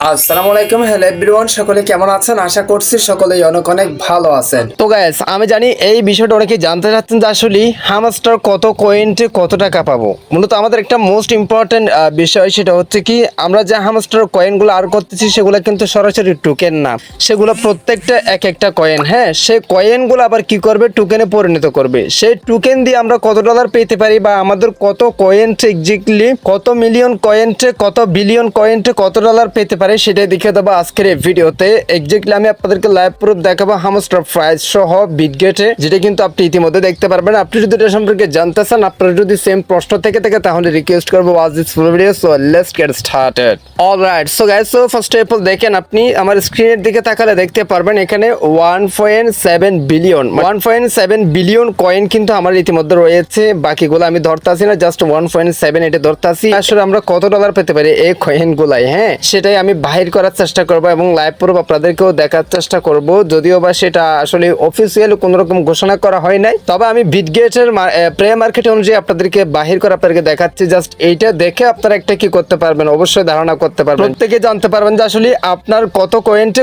আসসালামু আলাইকুম, hello everyone, সকলে কেমন আছেন? আশা করছি সকলেই অনেক অনেক ভালো আছেন। তো গাইস, আমি জানি এই বিষয়টা অনেকেই জানতে চাচ্ছেন যে আসলে হামস্টার কত কয়েন্টে কত টাকা পাবো। মূলত আমাদের একটা মোস্ট ইম্পর্টেন্ট বিষয়, সেটা হচ্ছে কি আমরা যে হামস্টার কয়েনগুলো আর করতেছি সেগুলো কিন্তু সরাসরি টোকেন না, সেগুলো প্রত্যেকটা এক একটা কয়েন। হ্যাঁ, সেই কয়েনগুলো আবার কি করবে, টোকেনে পরিণত করবে। সেই টোকেন দিয়ে আমরা কত ডলার পেতে পারি বা আমাদের কত কয়েন্টে এক্স্যাক্টলি কত মিলিয়ন কয়েন্টে কত বিলিয়ন কয়েন্টে কত ডলার পেতে পারি সেটাই দেখিয়ে দেবো আজকের এই ভিডিওতে। এক্স্যাক্টলি আমি আপনাদেরকে লাইভ প্রুফ দেখাবো হামস্টার প্রাইস সহ বিটগেটে, যেটা কিন্তু আপনি ইতিমধ্যে দেখতে পারবেন। আপনি যদি এটা সম্পর্কে জানতে চান, আপনার যদি সেম প্রশ্ন থেকে থাকে, তাহলে রিকোয়েস্ট করবো watch this full video. So let's get started. Alright, so guys, so first of all দেখেন, আপনি আমার স্ক্রিনের দিকে তাকালে দেখতে পারবেন এখানে 1.7 বিলিয়ন 1.7 বিলিয়ন কয়েন কিন্তু আমার ইতিমধ্যে রয়েছে। বাকিগুলো আমি ধরতাছি না, জাস্ট 1.7 এটা ধরতাছি। আসলে আমরা কত ডলার পেতে পারি এই কয়েন গুলাই, হ্যাঁ, সেটাই আমি বাহির করার চেষ্টা করবো এবং লাইভ প্রুফ আপনাদেরকেও দেখার চেষ্টা করব। যদিও বা সেটা আসলে অফিসিয়ালি কোনো রকম ঘোষণা করা হয় নাই, তবে আমি বিটগেটের প্রে মার্কেট অনুযায়ী আপনাদেরকে বাহির করে আপনাদেরকে দেখাচ্ছি। জাস্ট এইটা দেখে আপনারা একটা কি করতে পারবেন, অবশ্যই ধারণা করতে পারবেন, প্রত্যেকে জানতে পারবেন যে আসলে আপনার কত কয়েন্টে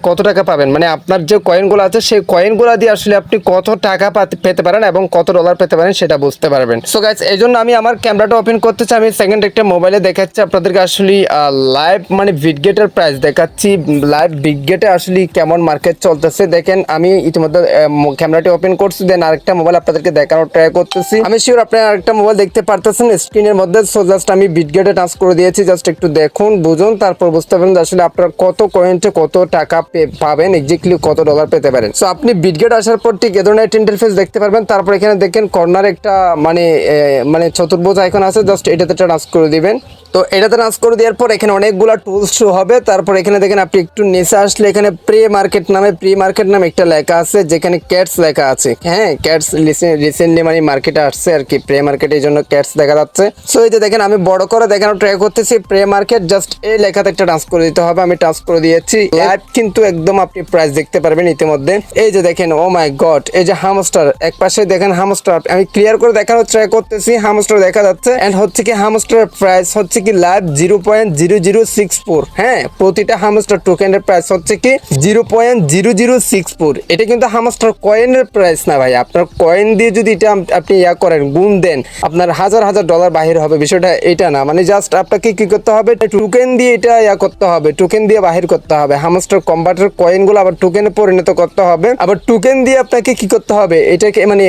কত টাকা পাবেন। মানে আপনার যে কয়েনগুলো আছে সেই কয়েনগুলো দিয়ে আসলে আপনি কত টাকা পেতে পারেন এবং কত ডলার পেতে পারেন সেটা বুঝতে পারবেন। সো গাইস, এই জন্য আমি আমার ক্যামেরাটা ওপেন করতে চাই। আমি সেকেন্ড একটা মোবাইলে দেখাচ্ছি আপনাদেরকে আসলে লাইভ মানে বিটগেটের প্রাইস দেখাচ্ছি। লাইভ বিটগেটে আসলে কেমন মার্কেট চলতেছে দেখেন। আমি ইতিমধ্যে ক্যামেরাটি ওপেন করছি, দেন আরেকটা মোবাইল আপনাদেরকে দেখানোর ট্রাই করতেছি। আমি শিওর আপনারা আরেকটা মোবাইল দেখতে পারতেছেন স্ক্রিনের মধ্যে। সো জাস্ট আমি বিটগেটে টাচ করে দিয়েছি, জাস্ট একটু দেখুন, বুঝুন, তারপর বুঝতে পারেন যে আসলে আপনারা কত কয়েন্টে কত টাকা পাবেন, এক্স্যাক্টলি কত ডলার পেতে পারেন। সো আপনি বিটগেট আসার পর ঠিক এ ধরনের একটা ইন্টারফেস দেখতে পারবেন। তারপর এখানে দেখেন কর্নার একটা মানে চতুর্ভুজ আইকন আছে, জাস্ট এটাতে টাচ করে দিবেন। তো এটাতে টাচ করে দেওয়ার পর এখানে অনেকগুলা টুলস শো হবে। তারপর এখানে দেখেন আপনি একটু নিচে আসলে এখানে প্রি মার্কেট নামে একটা লেখা আছে, যেখানে ক্যাটস লেখা আছে। হ্যাঁ, ক্যাটস রিসেন্টলি মানে মার্কেটে আসছে আর কি, প্রে মার্কেটে, এই জন্য ক্যাটস দেখা যাচ্ছে। সো এই যে দেখেন আমি বড় করে দেখানো ট্রাই করতেছি প্রে মার্কেট, জাস্ট এই লেখাতে একটা টাচ করে দিতে হবে। আমি টাচ করে দিয়েছি। লাইভ কিন্তু একদম আপনি প্রাইস দেখতে পারবেন ইতিমধ্যে। এই যে দেখেন, ও মাই গড, এই যে হামস্টার এক পাশে দেখেন হামস্টার, আমি ক্লিয়ার করে দেখানোর ট্রাই করতেছি। হামস্টার দেখা যাচ্ছে এন্ড হচ্ছে কি হামস্টার প্রাইস হচ্ছে কি লাইভ 0.0064। হ্যাঁ, প্রতিটা হামস্টার টোকেনের প্রাইস হচ্ছে কি 0.0064। এটা কিন্তু হামস্টার কয়েনের প্রাইস না ভাই। আপনার কয়েন দিয়ে যদি এটা আপনি করেন, গুণ দেন, আপনার হাজার হাজার ডলার বাহির হবে। বিষয়টা এটা না, মানে জাস্ট আপনাকে কি করতে হবে, টোকেন দিয়ে এটা করতে হবে, টোকেন দিয়ে বাহির করতে হবে। হামস্টার কনভার্টার কয়েনগুলো আবার টোকেনে পরিণত করতে হবে, আবার টোকেন দিয়ে আপনাকে কি করতে হবে, এটাকে মানে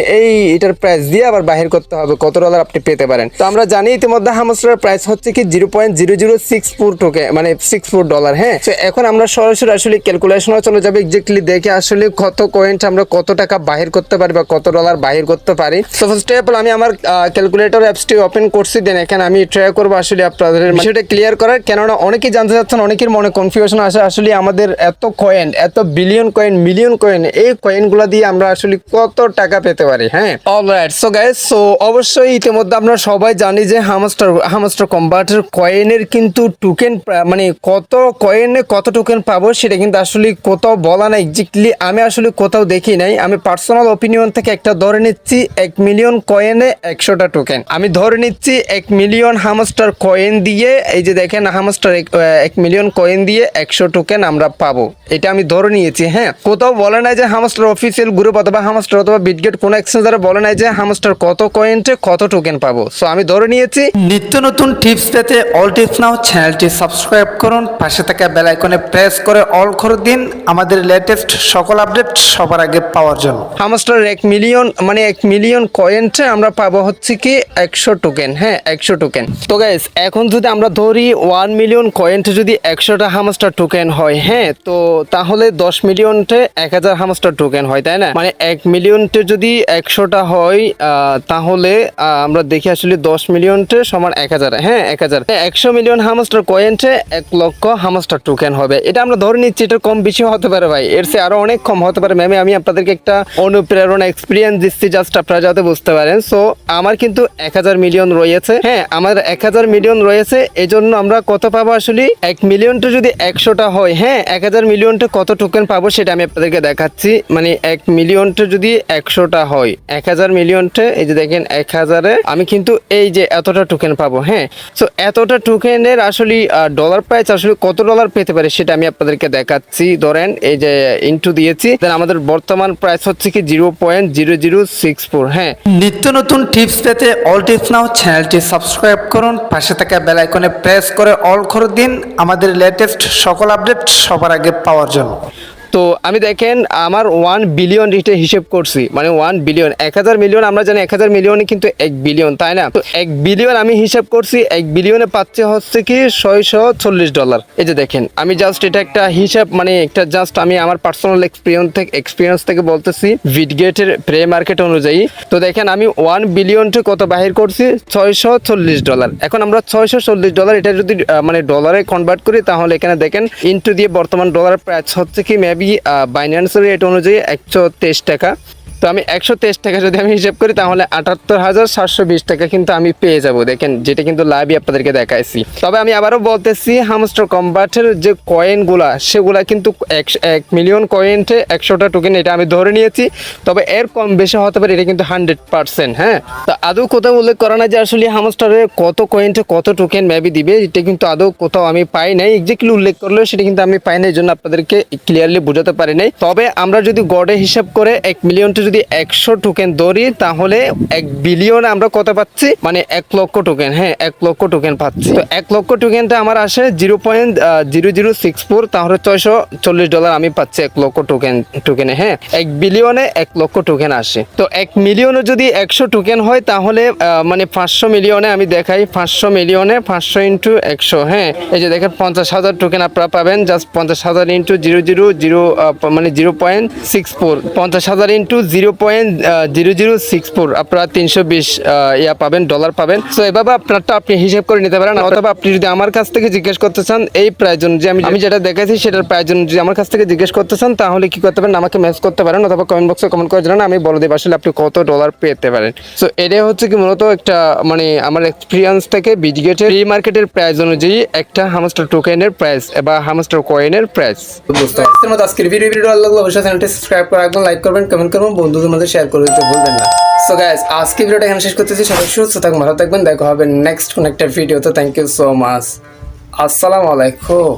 এটার প্রাইস দিয়ে আবার বাহির করতে হবে কত ডলার আপনি পেতে পারেন। তো আমরা জানি ইতিমধ্যে হামস্টারের প্রাইস হচ্ছে কি 0.0064 টোকেন, মানে 64 ডলার। হ্যাঁ, তো এখন আমরা সরাসরি আসলে ক্যালকুলেশনে চলে যাবে, এক্স্যাক্টলি দেখে আসলে কত কয়েন আমরা কত টাকা বাহির করতে পারি বা কত ডলার বাহির করতে পারি। সো ফার্স্ট অফ অল আমি আমার ক্যালকুলেটর অ্যাপসটি ওপেন করছি, দেন এখানে আমি ট্রাই করবো আসলে আপনাদের বিষয়টা ক্লিয়ার করার। কেননা অনেকেই জানতে চাচ্ছেন, অনেকের মনে কনফিউশন আসে আসলে আমাদের এত কয়েন, এত বিলিয়ন কয়েন, মিলিয়ন কয়েন, এই কয়েনগুলো দিয়ে আমরা আসলে কত টাকা পেতে পারি। হ্যাঁ, অলরাইট, সো গাইস, সো অবশ্যই ইতিমধ্যে আমরা সবাই জানি যে হামস্টার কনভার্টার কয়েনের কিন্তু টোকেন মানে কত কয়েনে কত টোকেন পাবো সেটা কিন্তু আসলে কোথাও বলা নাই এক্স্যাক্টলি। আমি আসলে কোথাও দেখি নাই। আমি পার্সোনাল ওপিনিয়ন থেকে একটা ধরে নিচ্ছি, 1 মিলিয়ন কয়েনে 100টা টোকেন। আমি ধরে নিচ্ছি 1 মিলিয়ন হামস্টার কয়েন দিয়ে, এই যে দেখেন হামস্টার 1 মিলিয়ন কয়েন দিয়ে 100 টোকেন আমরা পাবো, এটা আমি ধরে নিয়েছি। হ্যাঁ, কোথাও বলে নাই যে হামস্টার অফিসিয়াল গ্রুপ অথবা হামস্টার অথবা বিটগেট কোনো এক্সচেঞ্জারে বলে নাই যে হামস্টার কত কয়েন্টে কত টোকেন পাবো। সো আমি ধরে নিয়েছি। নিত্য নতুন টিপস পেতে অল টিপস নাও চ্যানেলটি সাবস্ক্রাইব করুন, পাশে থাকা বেল আইকনে প্রেস করে অল করে দিন আমাদের লেটেস্ট সকল আপডেট সবার আগে পাওয়ার জন্য। হামস্টার 1 মিলিয়ন মানে 1 মিলিয়ন কয়েন্টে আমরা পাবো হচ্ছে কি 100 টোকেন। হ্যাঁ, 100 টোকেন। তো গাইস, এখন যদি আমরা ধরি 1 মিলিয়ন কয়েন্টে যদি 100টা হামস্টার টোকেন হয়, হ্যাঁ, তো তাহলে 10 মিলিয়নটে 1000 হামস্টার টোকেন হয়, তাই না? মানে 1 মিলিয়নটে যদি 100টা হয়, তাহলে আমরা দেখি আসলে 10 মিলিয়নটে সমান 1000। হ্যাঁ, 1000 100 মিলিয়ন হামস্টার কয়েন্টে 1 লক্ষ হামস্টার টোকেন হবে। এটা আমরা ধরে নিচ্ছি, এটা কম বেশি হতে পারে ভাই, এর চেয়ে আরো অনেক কম হতে পারে। আমি আপনাদেরকে একটা অনুপ্রেরণা এক্সপিরিয়েন্স দিচ্ছি, জাস্ট আপনারা যাতে বুঝতে পারেন। সো আমার কিন্তু 1000 মিলিয়ন রয়েছে। হ্যাঁ, আমার 1000 মিলিয়ন রয়েছে, এই জন্য আমরা কত পাবো আসলে 1 মিলিয়নটা যদি 100টা হয়, হ্যাঁ, 1000 মিলিয়নটা কত টোকেন পাবো সেটা আমি আপনাদেরকে দেখাচ্ছি। মানে 1 মিলিয়নটা যদি 100টা হয়, 1000 মিলিয়নটা, এই যে দেখেন 1000-এ আমি কিন্তু এই যে এতটা টোকেন পাবো। হ্যাঁ, সো এতটা টোকেনের আসলে ডলার প্রাইস আসলে কত ডলার পেতে পারে সেটা আমি আপনাদেরকে দেখাচ্ছি। ধরেন এই যে ইনটু দিয়েছি, দেন আমাদের বর্তমান প্রাইস হচ্ছে কি 0.0064। হ্যাঁ, নিত্য নতুন টিপস পেতে অল টিপস নাও চ্যানেলটি সাবস্ক্রাইব করুন, পাশে থাকা বেল আইকনে প্রেস করে অল করে দিন আমাদের লেটেস্ট সকল আপডেট সবার আগে পাওয়ার জন্য। তো আমি দেখেন আমার 1 বিলিয়ন রিটে হিসেব করছি, মানে 1 বিলিয়ন 1000 মিলিয়ন, আমরা জানি 1000 মিলিয়নে কিন্তু 1 বিলিয়ন, তাই না? তো 1 বিলিয়ন আমি হিসাব করছি, 1 বিলিয়নে পাচ্ছে হচ্ছে কি $640। এই যে দেখেন আমি জাস্ট এটা একটা হিসাব, মানে একটা জাস্ট আমি আমার পার্সোনাল এক্সপিরিয়েন্স থেকে বলতেছি ভিটগেটের প্রে মার্কেট অনুযায়ী। তো দেখেন আমি 1 বিলিয়নটা কত বাহির করছি, $640। এখন আমরা $640 এটা যদি মানে ডলারে কনভার্ট করি, তাহলে এখানে দেখেন ইনটু দিয়ে বর্তমান ডলার প্রাইস হচ্ছে কি মেবি বাইন্যান্সের রেট অনুযায়ী 123 টাকা। তো আমি 123 টাকা যদি আমি হিসাব করি, তাহলে 78,720 টাকা কিন্তু আমি পেয়ে যাব। দেখেন যেটা কিন্তু লাইভই আপনাদেরকে দেখাইছি। তবে আমি আবারও বলতেছি, হামস্টার কম্বাটের যে কয়েনগুলা সেগুলা কিন্তু 1 মিলিয়ন কয়েন্টে 100টা টোকেন, এটা আমি ধরে নিয়েছি। তবে এর কম বেশি হতে পারে, এটা কিন্তু 100%। হ্যাঁ, তো আদৌ কোথাও উল্লেখ করা না যে আসলে হামস্টারে কত কয়েন্টে কত টোকেন মেবি দিবে, এটা কিন্তু আদৌ কোথাও আমি পাই নাই। এক্স্যাক্টলি উল্লেখ করলেও সেটা কিন্তু আমি পাই নাই, এই জন্য আপনাদেরকে ক্লিয়ারলি বোঝাতে পারি নাই। তবে আমরা যদি গড়ে হিসাব করে 1 মিলিয়নটা যদি 100 টোকেন ধরি, তাহলে 1 বিলিয়ন আমরা কত পাচ্ছি, মানে 1 লক্ষ টোকেন। হ্যাঁ, 1 লক্ষ টোকেন পাচ্ছি। তো 1 লক্ষ টোকেনটা আমার আসে 0.0064, তাহলে $640 আমি পাচ্ছি 1 লক্ষ টোকেনে। হ্যাঁ, 1 বিলিয়নে 1 লক্ষ টোকেন আসে। তো 1 মিলিয়নে যদি 100 টোকেন হয়, তাহলে মানে 500 মিলিয়নে আমি দেখাই, 500 মিলিয়নে 500 ইন্টু 100। হ্যাঁ, এই যে দেখেন 50,000 টোকেন আপনারা পাবেন, জাস্ট 50,000 ইন্টু 0.00 মানে 0.64, 50,000 ইন্টু 0.0064 আপনারা 320 পাবেন, ডলার পাবেন। সো এভাবে আপনারটা আপনি হিসাব করে নিতে পারেন। অথবা আপনি যদি আমার কাছ থেকে জিজ্ঞেস করতে চান এই প্রাইস অনুযায়ী, আমি যেটা দেখাইছি সেটার প্রাইস অনুযায়ী আমার কাছ থেকে জিজ্ঞেস করতে চান, তাহলে কি করতে পারেন, আমাকে মেসেজ করতে পারেন অথবা কমেন্ট বক্সে কমেন্ট করে জানান, আমি বলে দেব আসলে আপনি কত ডলার পেতে পারেন। সো এটাই হচ্ছে কি মূলত একটা মানে আমার এক্সপিরিয়েন্স থেকে বিটগেটের প্রি মার্কেটের প্রাইস অনুযায়ী একটা হামস্টার টোকেনের প্রাইস বা হামস্টার কয়েনের প্রাইস। বুঝতে পারছেন? আজকের ভিডিও ভালো লাগলে অবশ্যই চ্যানেলটি সাবস্ক্রাইব করে রাখবেন, লাইক করবেন, কমেন্ট করবেন, বন্ধুদের মধ্যে শেয়ার করে দিতে ভুলবেন না। সো গাইস, আজকে ভিডিওটা এখানে শেষ করতেছি। সবাই সুস্থ থাকবেন, ভালো থাকবেন, দেখা হবে নেক্সট কোন একটা ভিডিওতে। Thank you so much. আসসালামু আলাইকুম।